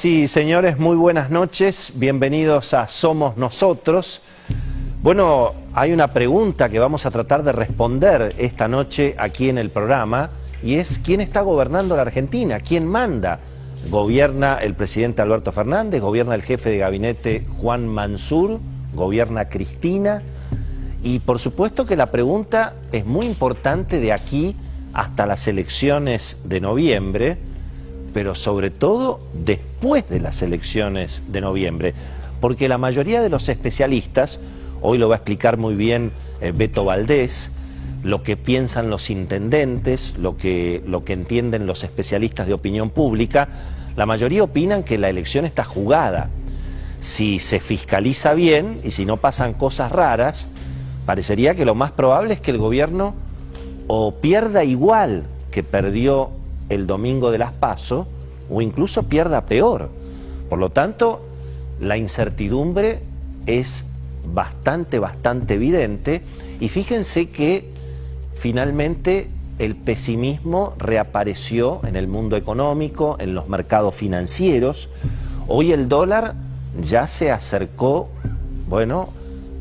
Sí, señores, muy buenas noches, bienvenidos a Somos Nosotros. Bueno, hay una pregunta que vamos a tratar de responder esta noche aquí en el programa, y es ¿quién está gobernando la Argentina? ¿Quién manda? ¿Gobierna el presidente Alberto Fernández? ¿Gobierna el jefe de gabinete Juan Mansur? ¿Gobierna Cristina? Y por supuesto que la pregunta es muy importante de aquí hasta las elecciones de noviembre, pero sobre todo después de las elecciones de noviembre, porque la mayoría de los especialistas, hoy lo va a explicar muy bien Beto Valdés, lo que piensan los intendentes, lo que entienden los especialistas de opinión pública, la mayoría opinan que la elección está jugada. Si se fiscaliza bien y si no pasan cosas raras, parecería que lo más probable es que el gobierno o pierda igual que perdió el domingo de las PASO, o incluso pierda peor. Por lo tanto, la incertidumbre es bastante evidente, y fíjense que finalmente el pesimismo reapareció en el mundo económico, en los mercados financieros. Hoy el dólar ya se acercó, bueno,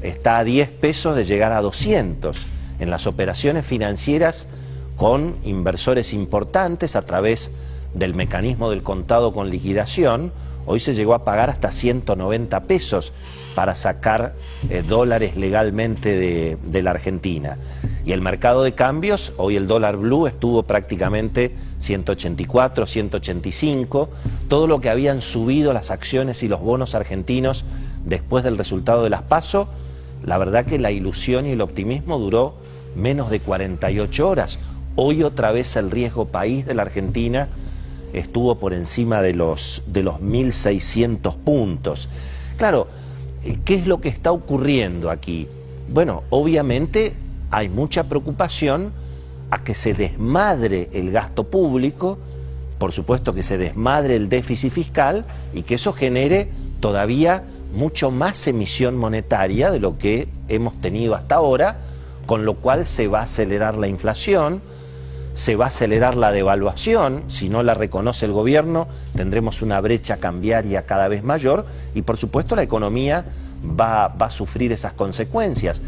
está a 10 pesos de llegar a 200 en las operaciones financieras con inversores importantes a través del mecanismo del contado con liquidación. Hoy se llegó a pagar hasta 190 pesos para sacar dólares legalmente de la Argentina. Y el mercado de cambios, hoy el dólar blue estuvo prácticamente 184, 185. Todo lo que habían subido las acciones y los bonos argentinos después del resultado de las PASO, la verdad que la ilusión y el optimismo duró menos de 48 horas. Hoy otra vez el riesgo país de la Argentina estuvo por encima de los 1.600 puntos. Claro, ¿qué es lo que está ocurriendo aquí? Bueno, obviamente hay mucha preocupación a que se desmadre el gasto público, por supuesto que se desmadre el déficit fiscal y que eso genere todavía mucho más emisión monetaria de lo que hemos tenido hasta ahora, con lo cual se va a acelerar la inflación, se va a acelerar la devaluación. Si no la reconoce el gobierno, tendremos una brecha cambiaria cada vez mayor y por supuesto la economía va a sufrir esas consecuencias.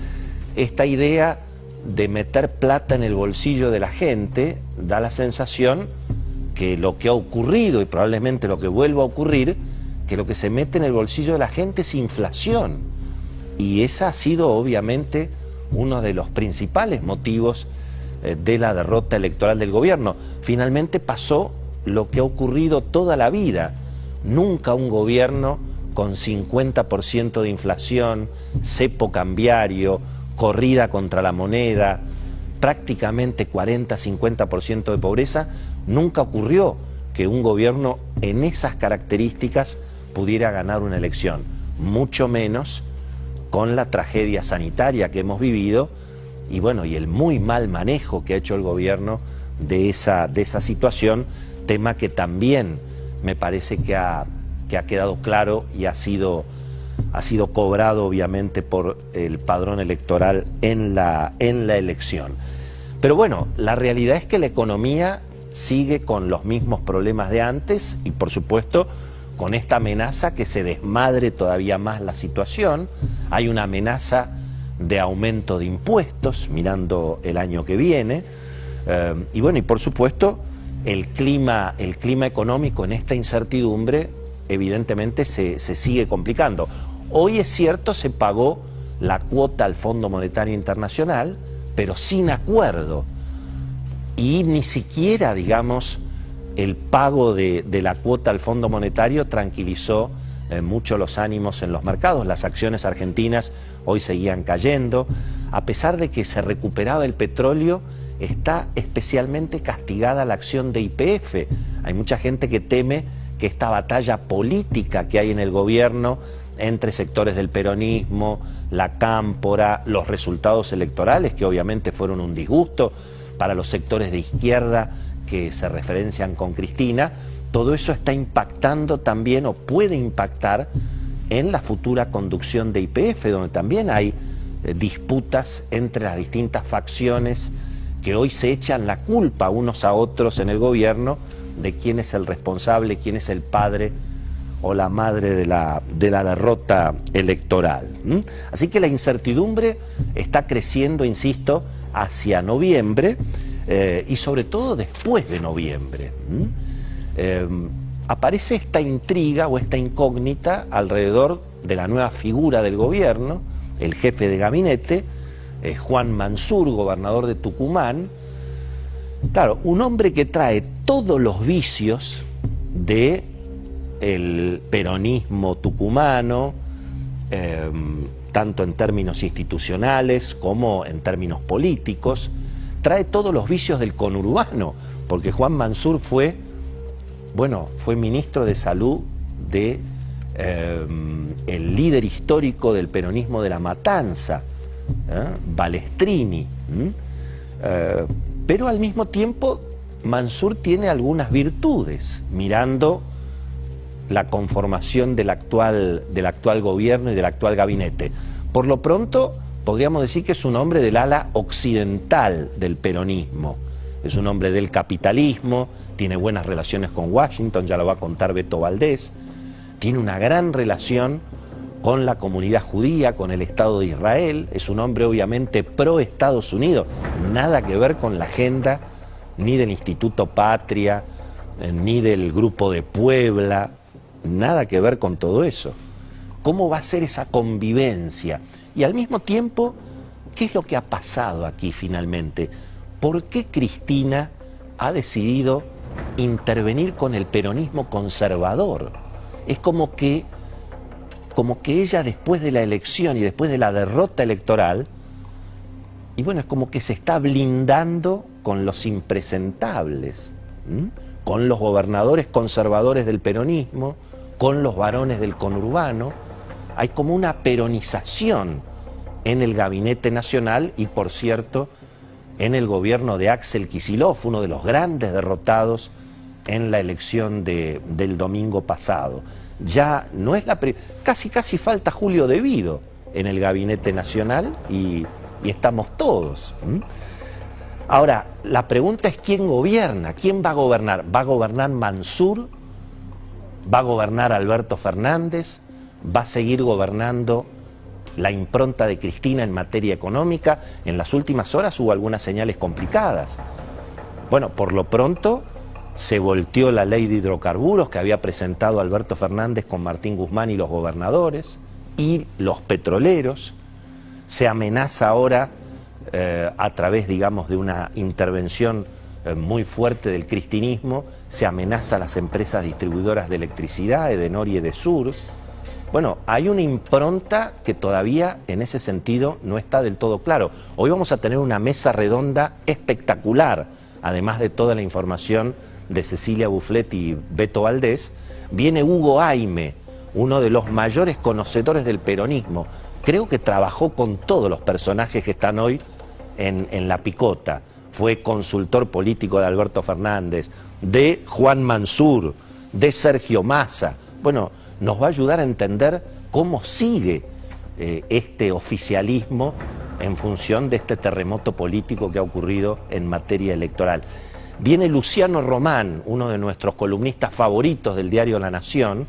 Esta idea de meter plata en el bolsillo de la gente da la sensación que lo que ha ocurrido y probablemente lo que vuelva a ocurrir, que lo que se mete en el bolsillo de la gente es inflación. Y esa ha sido obviamente uno de los principales motivos de la derrota electoral del gobierno. Finalmente pasó lo que ha ocurrido toda la vida. Nunca un gobierno con 50% de inflación, cepo cambiario, corrida contra la moneda, prácticamente 40-50% de pobreza, nunca ocurrió que un gobierno en esas características pudiera ganar una elección, mucho menos con la tragedia sanitaria que hemos vivido y bueno, y el muy mal manejo que ha hecho el gobierno de esa situación, tema que también me parece que ha quedado claro y ha sido cobrado obviamente por el padrón electoral en la elección. Pero bueno, la realidad es que la economía sigue con los mismos problemas de antes y por supuesto con esta amenaza que se desmadre todavía más la situación. Hay una amenaza de aumento de impuestos mirando el año que viene y bueno, y por supuesto el clima económico en esta incertidumbre evidentemente se sigue complicando. Hoy es cierto, se pagó la cuota al Fondo Monetario Internacional, pero sin acuerdo, y ni siquiera, digamos, el pago de la cuota al Fondo Monetario tranquilizó mucho los ánimos en los mercados. Las acciones argentinas hoy seguían cayendo, a pesar de que se recuperaba el petróleo. Está especialmente castigada la acción de YPF. Hay mucha gente que teme que esta batalla política que hay en el gobierno entre sectores del peronismo, la cámpora, los resultados electorales que obviamente fueron un disgusto para los sectores de izquierda que se referencian con Cristina, todo eso está impactando también o puede impactar en la futura conducción de YPF, donde también hay disputas entre las distintas facciones que hoy se echan la culpa unos a otros en el gobierno de quién es el responsable, quién es el padre o la madre de la derrota electoral. Así que la incertidumbre está creciendo, insisto, hacia noviembre y sobre todo después de noviembre. Aparece esta intriga o esta incógnita alrededor de la nueva figura del gobierno, el jefe de gabinete, Juan Mansur, gobernador de Tucumán. Claro, un hombre que trae todos los vicios del peronismo tucumano, tanto en términos institucionales como en términos políticos, trae todos los vicios del conurbano, porque Juan Mansur fue ministro de Salud de el líder histórico del peronismo de La Matanza, Balestrini. Pero al mismo tiempo Mansur tiene algunas virtudes, mirando la conformación del actual gobierno y del actual gabinete. Por lo pronto, podríamos decir que es un hombre del ala occidental del peronismo. Es un hombre del capitalismo, tiene buenas relaciones con Washington, ya lo va a contar Beto Valdés, tiene una gran relación con la comunidad judía, con el Estado de Israel, es un hombre obviamente pro Estados Unidos, nada que ver con la agenda ni del Instituto Patria, ni del Grupo de Puebla, nada que ver con todo eso. ¿Cómo va a ser esa convivencia? Y al mismo tiempo, ¿qué es lo que ha pasado aquí finalmente? ¿Por qué Cristina ha decidido intervenir con el peronismo conservador? Es como que ella, después de la elección y después de la derrota electoral, y bueno, es como que se está blindando con los impresentables, con los gobernadores conservadores del peronismo, con los varones del conurbano. Hay como una peronización en el gabinete nacional y, por cierto, en el gobierno de Axel Kicillof, uno de los grandes derrotados en la elección del domingo pasado. Ya no es casi falta Julio De Vido en el gabinete nacional y estamos todos. Ahora, la pregunta es ¿quién gobierna? ¿Quién va a gobernar? ¿Va a gobernar Mansur? ¿Va a gobernar Alberto Fernández? ¿Va a seguir gobernando la impronta de Cristina en materia económica? En las últimas horas hubo algunas señales complicadas. Bueno, por lo pronto se volteó la ley de hidrocarburos que había presentado Alberto Fernández con Martín Guzmán y los gobernadores y los petroleros. Se amenaza ahora a través, digamos, de una intervención muy fuerte del cristinismo, se amenaza a las empresas distribuidoras de electricidad, Edenor y Edesur. Bueno, hay una impronta que todavía en ese sentido no está del todo claro. Hoy vamos a tener una mesa redonda espectacular, además de toda la información de Cecilia Bufflet y Beto Valdés. Viene Hugo Aime, uno de los mayores conocedores del peronismo. Creo que trabajó con todos los personajes que están hoy en la picota. Fue consultor político de Alberto Fernández, de Juan Mansur, de Sergio Massa. Bueno, nos va a ayudar a entender cómo sigue este oficialismo en función de este terremoto político que ha ocurrido en materia electoral. Viene Luciano Román, uno de nuestros columnistas favoritos del diario La Nación,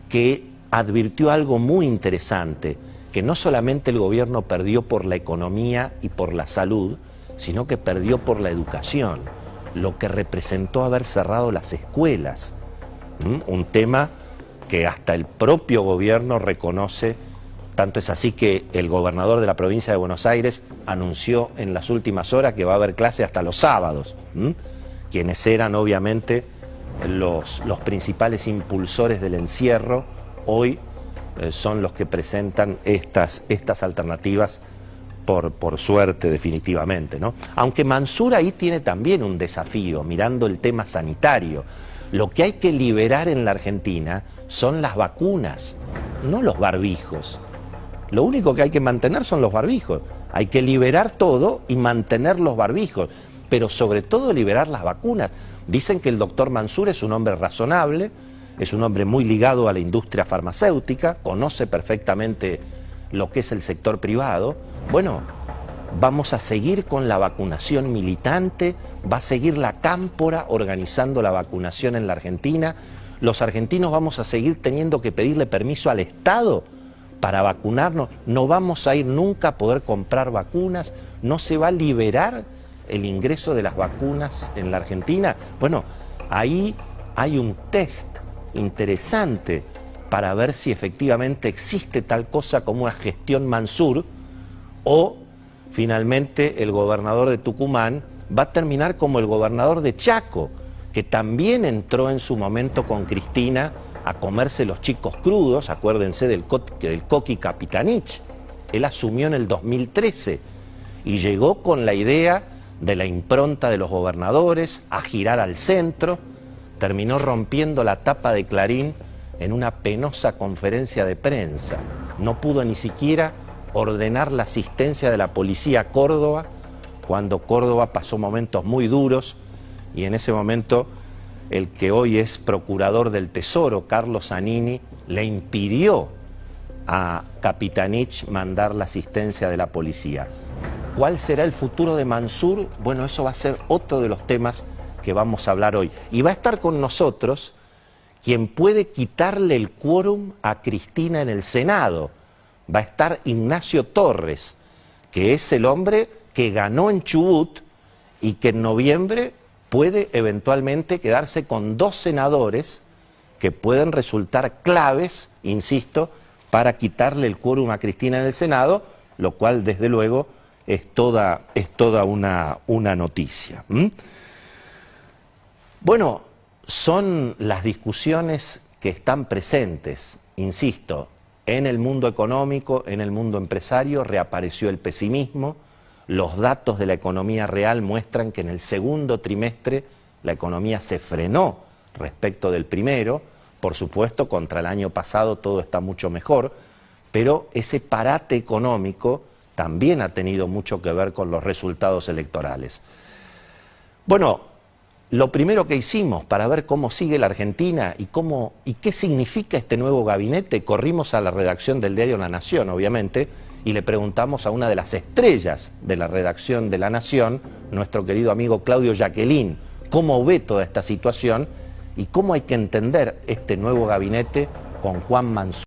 que advirtió algo muy interesante, que no solamente el gobierno perdió por la economía y por la salud, sino que perdió por la educación, lo que representó haber cerrado las escuelas. Un tema que hasta el propio gobierno reconoce, tanto es así que el gobernador de la provincia de Buenos Aires anunció en las últimas horas que va a haber clase hasta los sábados. Quienes eran obviamente los principales impulsores del encierro, hoy son los que presentan estas alternativas por suerte definitivamente, ¿no? Aunque Mansur ahí tiene también un desafío, mirando el tema sanitario. Lo que hay que liberar en la Argentina son las vacunas, no los barbijos. Lo único que hay que mantener son los barbijos. Hay que liberar todo y mantener los barbijos, pero sobre todo liberar las vacunas. Dicen que el doctor Mansur es un hombre razonable, es un hombre muy ligado a la industria farmacéutica, conoce perfectamente lo que es el sector privado. Bueno, vamos a seguir con la vacunación militante, va a seguir la Cámpora organizando la vacunación en la Argentina. ¿Los argentinos vamos a seguir teniendo que pedirle permiso al Estado para vacunarnos? ¿No vamos a ir nunca a poder comprar vacunas? ¿No se va a liberar el ingreso de las vacunas en la Argentina? Bueno, ahí hay un test interesante para ver si efectivamente existe tal cosa como una gestión Mansur, o finalmente el gobernador de Tucumán va a terminar como el gobernador de Chaco, que también entró en su momento con Cristina a comerse los chicos crudos. Acuérdense del Coqui Capitanich. Él asumió en el 2013 y llegó con la idea de la impronta de los gobernadores a girar al centro. Terminó rompiendo la tapa de Clarín en una penosa conferencia de prensa. No pudo ni siquiera ordenar la asistencia de la policía a Córdoba, cuando Córdoba pasó momentos muy duros, y en ese momento el que hoy es procurador del Tesoro, Carlos Zanini, le impidió a Capitanich mandar la asistencia de la policía. ¿Cuál será el futuro de Mansur? Bueno, eso va a ser otro de los temas que vamos a hablar hoy. Y va a estar con nosotros quien puede quitarle el quórum a Cristina en el Senado. Va a estar Ignacio Torres, que es el hombre que ganó en Chubut y que en noviembre puede eventualmente quedarse con 2 senadores que pueden resultar claves, insisto, para quitarle el quórum a Cristina en el Senado, lo cual desde luego es toda una noticia. Bueno, son las discusiones que están presentes, insisto, en el mundo económico, en el mundo empresario. Reapareció el pesimismo. Los datos de la economía real muestran que en el segundo trimestre la economía se frenó respecto del primero. Por supuesto, contra el año pasado todo está mucho mejor, pero ese parate económico también ha tenido mucho que ver con los resultados electorales. Bueno, lo primero que hicimos para ver cómo sigue la Argentina y qué significa este nuevo gabinete, corrimos a la redacción del diario La Nación, obviamente, y le preguntamos a una de las estrellas de la redacción de La Nación, nuestro querido amigo Claudio Jacquelin, cómo ve toda esta situación y cómo hay que entender este nuevo gabinete con Juan Mansur.